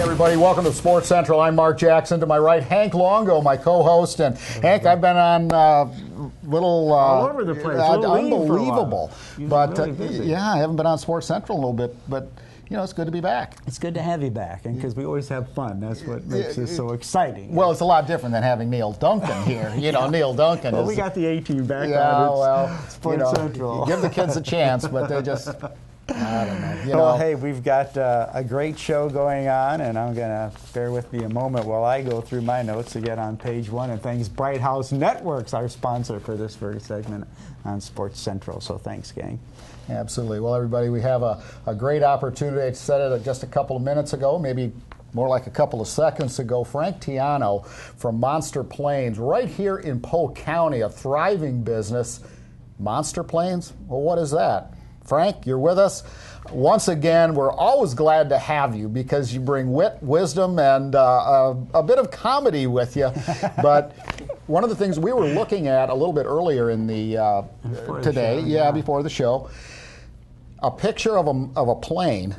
Everybody, welcome to Sports Central. I'm Mark Jackson. To my right, Hank Longo, my co-host. And Hank, I've been on all over the place. Unbelievable. But really yeah, I haven't been on Sports Central in a little bit. But you know, it's good to be back. It's good to have you back, and because we always have fun. That's what makes this so exciting. Well, it's a lot different than having Neil Duncan here. You know, Neil Duncan well, is. we got the A-team back on Sports Central. Give the kids a chance, but they just. I don't know. Well, hey, we've got a great show going on, and I'm going to bear with me a moment while I go through my notes to get on page one. And thanks, Bright House Networks, our sponsor for this first segment on Sports Central. So thanks, gang. Absolutely. Well, everybody, we have a great opportunity. I said it just a couple of minutes ago, maybe more like a couple of seconds ago. Frank Tiano from Monster Planes, right here in Polk County, a thriving business. Monster Planes? Well, what is that? Frank, you're with us. Once again, we're always glad to have you because you bring wit, wisdom, and a bit of comedy with you. But one of the things we were looking at a little bit earlier in the today, before the show, a picture of a plane,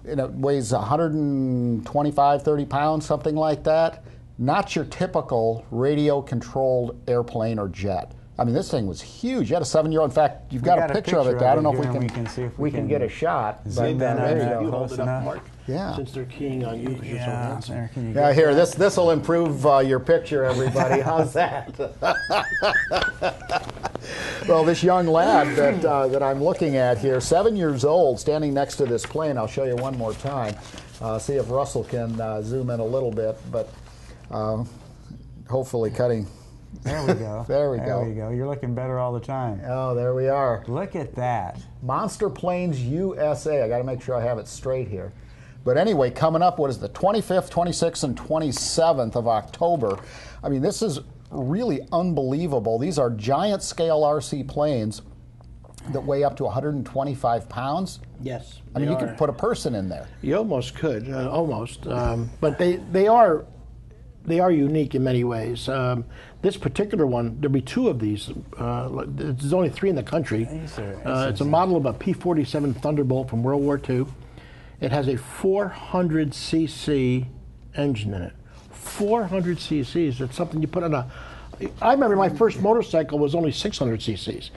and it weighs 125, 30 pounds, something like that. Not your typical radio-controlled airplane or jet. I mean, this thing was huge. You had a 7-year-old. In fact, you've got a picture of it. I don't know if we can get a shot. Zoom in on that. You hold it up, Mark. Yeah. Since they're keying on you because you're so handsome. Yeah, here, this will improve your picture, everybody. How's that? Well, this young lad that I'm looking at here, 7 years old, standing next to this plane. I'll show you one more time. See if Russell can zoom in a little bit, but hopefully cutting. There we go. There we go. You're looking better all the time. Oh, there we are. Look at that. Monster Planes USA. I got to make sure I have it straight here. But anyway, coming up, what is the 25th, 26th, and 27th of October? I mean, this is really unbelievable. These are giant scale RC planes that weigh up to 125 pounds. Yes. I mean, you could put a person in there. You almost could, but they are unique in many ways. This particular one, there'll be two of these. There's only 3 in the country. It's a model of a P-47 Thunderbolt from World War II. It has a 400cc engine in it. 400 cc's. It's something you put on a. I remember my first motorcycle was only 600 cc's.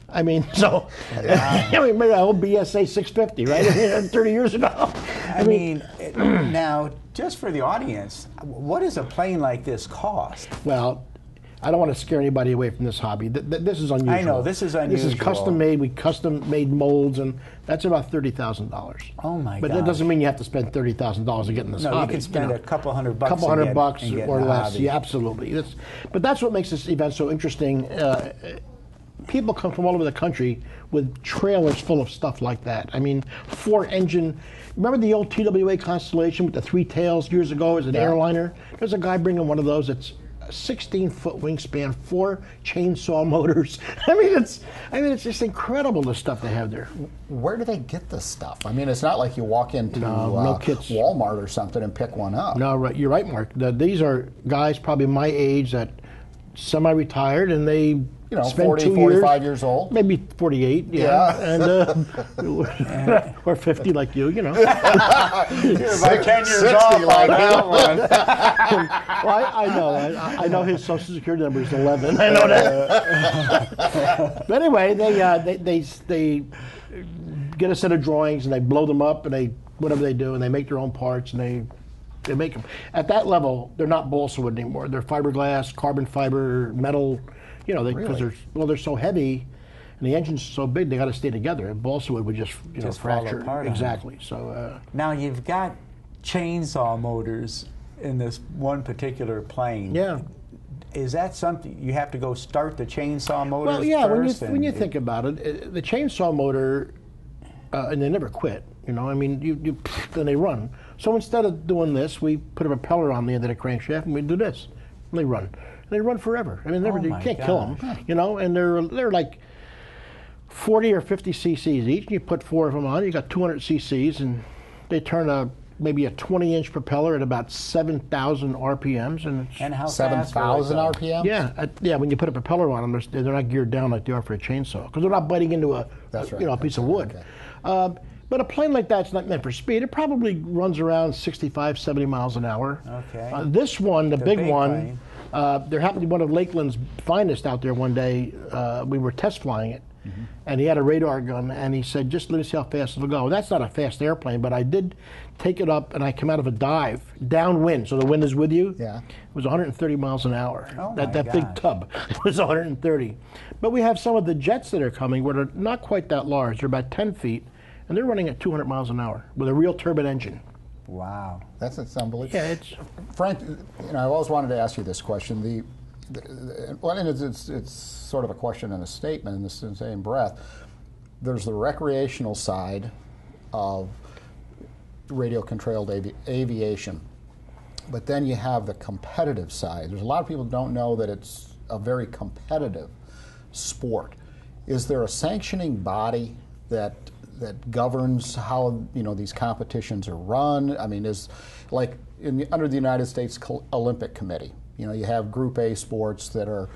I mean, so I mean, maybe an old BSA 650, right? 30 years ago. I mean, now, just for the audience, what does a plane like this cost? Well, I don't want to scare anybody away from this hobby. This is unusual. I know, this is unusual. This is custom made. We custom made molds, and that's about $30,000. Oh my god! But that doesn't mean you have to spend $30,000 to get in this hobby. No, you can spend a couple $100 bucks. Couple $100 bucks or less. Yeah, absolutely. But that's what makes this event so interesting. People come from all over the country with trailers full of stuff like that. I mean, 4-engine. Remember the old TWA Constellation with the 3 tails years ago as an airliner? There's a guy bringing one of those. It's a 16-foot wingspan, 4 chainsaw motors. I mean, it's just incredible the stuff they have there. Where do they get this stuff? I mean, it's not like you walk into no kits. Walmart or something and pick one up. No, right. You're right, Mark. These are guys probably my age that semi-retired, and they spend 40, 2 45 years old. Maybe 48, and or 50 like you, You're about 10 years off like that one. Well, I know his social security number is 11. I know that. But anyway, they get a set of drawings and they blow them up and whatever they do, and they make their own parts and they make them. At that level, they're not balsa wood anymore. They're fiberglass, carbon fiber, metal. Because they're so heavy, and the engine's so big, they got to stay together. And balsa wood would just fracture. Apart exactly. So now you've got chainsaw motors in this one particular plane. Yeah. Is that something you have to go start the chainsaw motors? Well, yeah. First When you think about it, the chainsaw motor, and they never quit. I mean, then they run. So instead of doing this, we put a propeller on the end of the crankshaft, and we do this. And they run. And they run forever. I mean, you can't kill them, you know. And they're like 40 or 50 cc's each. And you put 4 of them on, you got 200 cc's, and they turn maybe a 20-inch propeller at about 7,000 RPMs. And how 7,000 RPM? Yeah. When you put a propeller on them, they're not geared down like they are for a chainsaw, because they're not biting into a piece of wood. Okay. But a plane like that's not meant for speed. It probably runs around 65, 70 miles an hour. Okay. This one, the big one, there happened to be one of Lakeland's finest out there one day. We were test flying it, and he had a radar gun, and he said, just let me see how fast it'll go. That's not a fast airplane, but I did take it up, and I come out of a dive, downwind, so the wind is with you. Yeah. It was 130 miles an hour. Oh that big tub was 130. But we have some of the jets that are coming where they're not quite that large. They're about 10 feet. And they're running at 200 miles an hour with a real turbine engine. Wow. That's unbelievable. Yeah, Frank, I've always wanted to ask you this question. And it's sort of a question and a statement in the same breath. There's the recreational side of radio-controlled aviation, but then you have the competitive side. There's a lot of people who don't know that it's a very competitive sport. Is there a sanctioning body that governs how these competitions are run? I mean, is like under the United States Olympic Committee, you have Group A sports that are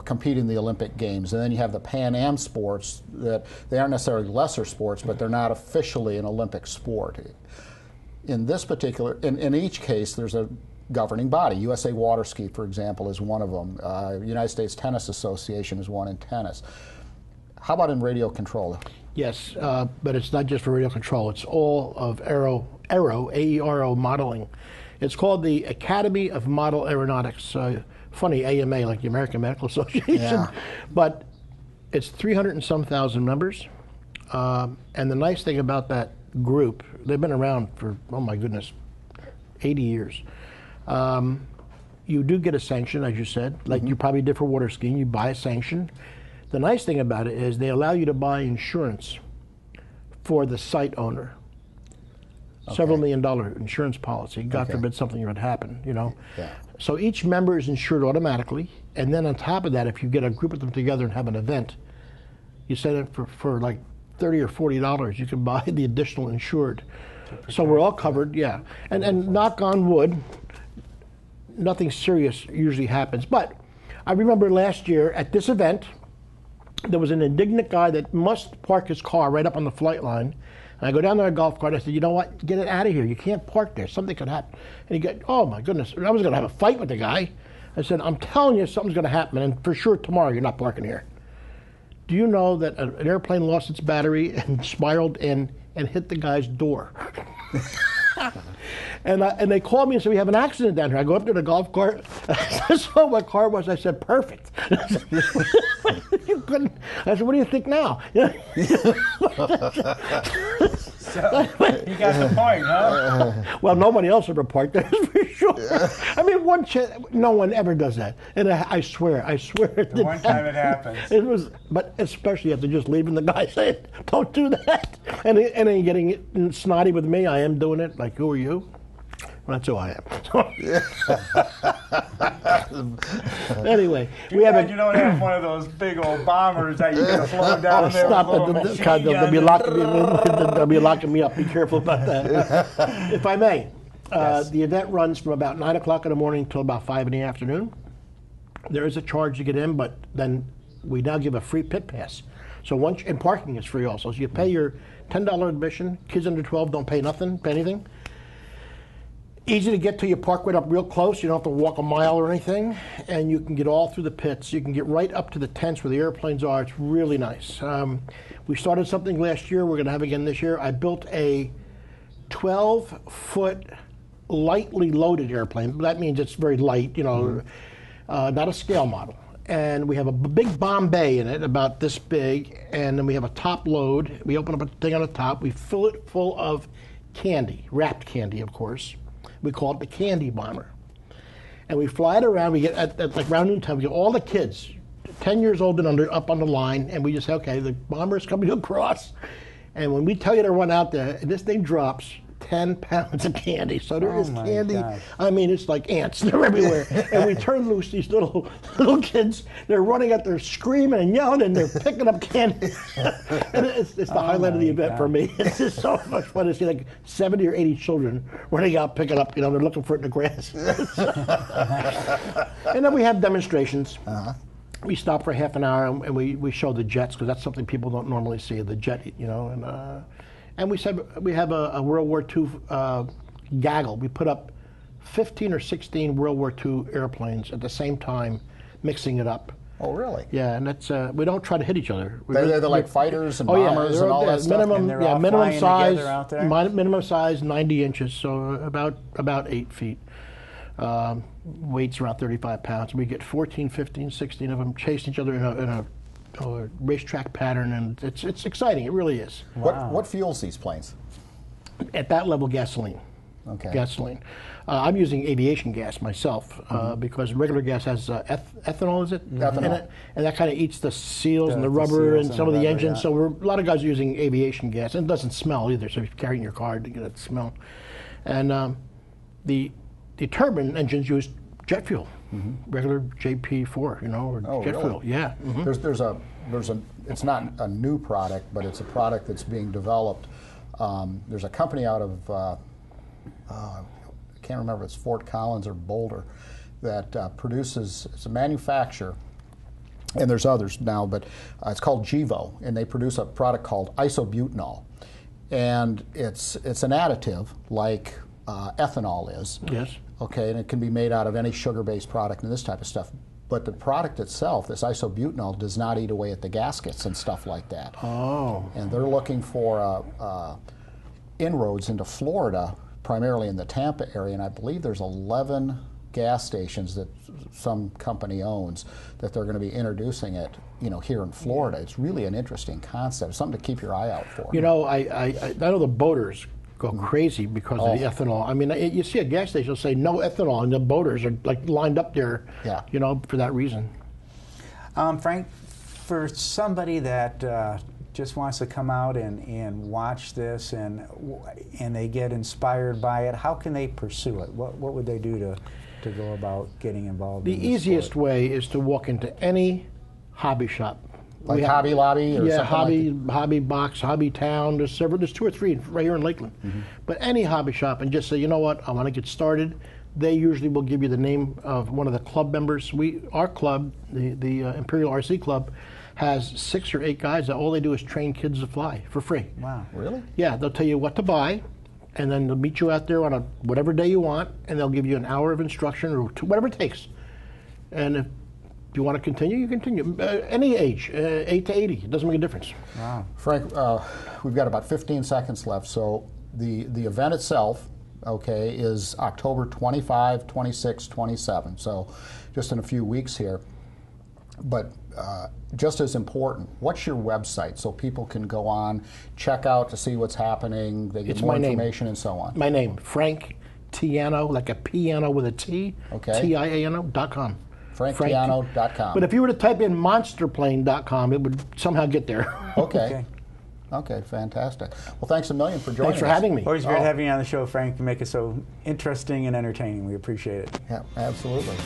compete in the Olympic Games, and then you have the Pan Am sports that they aren't necessarily lesser sports, but they're not officially an Olympic sport. In this particular, in each case, there's a governing body. USA Water Ski, for example, is one of them. United States Tennis Association is one in tennis. How about in radio control? Yes, but it's not just for radio control. It's all of AERO modeling. It's called the Academy of Model Aeronautics. Funny, AMA, like the American Medical Association. Yeah. But it's 300 and some thousand members. And the nice thing about that group, they've been around for, oh my goodness, 80 years. You do get a sanction, as you said, like you probably did for water skiing. You buy a sanction. The nice thing about it is they allow you to buy insurance for the site owner. Okay. Several $1 million insurance policy. God forbid something would happen, Yeah. So each member is insured automatically, and then on top of that, if you get a group of them together and have an event, you set it for like $30 or $40, you can buy the additional insured. So we're all covered, yeah. And knock on wood, nothing serious usually happens. But I remember last year at this event, there was an indignant guy that must park his car right up on the flight line. And I go down there in a golf cart. I said, you know what? Get it out of here. You can't park there. Something could happen. And he got, oh my goodness. I was going to have a fight with the guy. I said, I'm telling you something's going to happen. And for sure tomorrow you're not parking here. Do you know that an airplane lost its battery and spiraled in and hit the guy's door? And they called me and said, we have an accident down here. I go up to the golf cart. I saw what car it was. I said, perfect. You couldn't. I said, what do you think now? So, you got the point, huh? Well, nobody else ever parked there, for sure. I mean, no one ever does that. And I swear. The one time it happens. It was, but especially after just leaving the guy saying, don't do that. And then getting snotty with me. I am doing it. Like, who are you? Well, that's who I am. Anyway, you don't have one of those big old bombers that you can slow down there. Stop it! They'll be locking me up. Be careful about that. If I may, yes. The event runs from about 9 o'clock in the morning till about 5 in the afternoon. There is a charge to get in, but then we now give a free pit pass. So and parking is free also. So you pay your $10 admission. Kids under 12 don't pay anything. Easy to get to. You park right up real close. You don't have to walk a mile or anything. And you can get all through the pits. You can get right up to the tents where the airplanes are. It's really nice. We started something last year. We're going to have again this year. I built a 12-foot lightly loaded airplane. That means it's very light, not a scale model. And we have a big bomb bay in it, about this big. And then we have a top load. We open up a thing on the top. We fill it full of candy, wrapped candy, of course. We call it the candy bomber. And we fly it around. We get, at like around noontime, we get all the kids, 10 years old and under, up on the line. And we just say, okay, the bomber is coming across. And when we tell you to run out there, and this thing drops 10 pounds of candy. So there is my candy. gosh. I mean, it's like ants. They're everywhere. And we turn loose these little kids. They're running out there screaming and yelling, and they're picking up candy. And it's the highlight of the event for me. It's just so much fun to see like 70 or 80 children running out picking up. They're looking for it in the grass. And then we have demonstrations. We stop for half an hour and we show the jets, because that's something people don't normally see, the jet, and we said we have a World War II gaggle. We put up 15 or 16 World War II airplanes at the same time, mixing it up. Oh, really? Yeah, and that's we don't try to hit each other. They're like fighters and bombers and all that stuff. Minimum, And they're all minimum flying size, together out there? minimum size 90 inches, so about 8 feet. Weights around 35 pounds. We get 14, 15, 16 of them chasing each other in a racetrack pattern, and it's exciting. It really is. Wow. What fuels these planes? At that level, gasoline. Okay. Gasoline. I'm using aviation gas myself because regular gas has ethanol, is it? Ethanol. In it, and that kind of eats the seals and the The rubber seals and some and of the rubber, engines. yeah. So a lot of guys are using aviation gas, and it doesn't smell either. So if you carry it in your car to get that smell, and the turbine engines use jet fuel, regular JP4, or jet really? fuel. Yeah. There's a it's not a new product, but it's a product that's being developed. There's a company out of I can't remember if it's Fort Collins or Boulder that produces. It's a manufacturer, and there's others now, but it's called Gevo, and they produce a product called isobutanol, and it's an additive like ethanol is. Yes. Okay, and it can be made out of any sugar-based product and this type of stuff. But the product itself, this isobutanol, does not eat away at the gaskets and stuff like that. Oh. And they're looking for inroads into Florida, primarily in the Tampa area, and I believe there's 11 gas stations that some company owns that they're going to be introducing it, here in Florida. It's really an interesting concept. It's something to keep your eye out for. I know the boaters go crazy because of the ethanol. I mean, you see a gas station say no ethanol, and the boaters are like lined up there, for that reason. Frank, for somebody that just wants to come out and watch this and they get inspired by it, how can they pursue it? What would they do to go about getting involved in The this easiest sport? way is to walk into any hobby shop. Like Hobby Lobby or something like that? Hobby Box, Hobby Town. There's 2 or 3 right here in Lakeland. But any hobby shop, and just say, you know what, I want to get started. They usually will give you the name of one of the club members. Our club, the Imperial RC Club, has 6 or 8 guys that all they do is train kids to fly for free. Wow. Really? Yeah, they'll tell you what to buy, and then they'll meet you out there on whatever day you want, and they'll give you an hour of instruction or 2, whatever it takes. And if you want to continue, you continue. Any age, 8 to 80, it doesn't make a difference. Wow. Frank, we've got about 15 seconds left. So the event itself, okay, is October 25, 26, 27. So just in a few weeks here. But just as important, what's your website so people can go on, check out to see what's happening, they get It's more my name. information and so on? My name, Frank Tiano, like a piano with a T, Okay. TIANO.com. FrankTiano.com. But if you were to type in monsterplane.com, it would somehow get there. Okay. Okay, fantastic. Well, thanks a million for joining us. Thanks for having me. Always great having you on the show, Frank. You make it so interesting and entertaining. We appreciate it. Yeah, absolutely.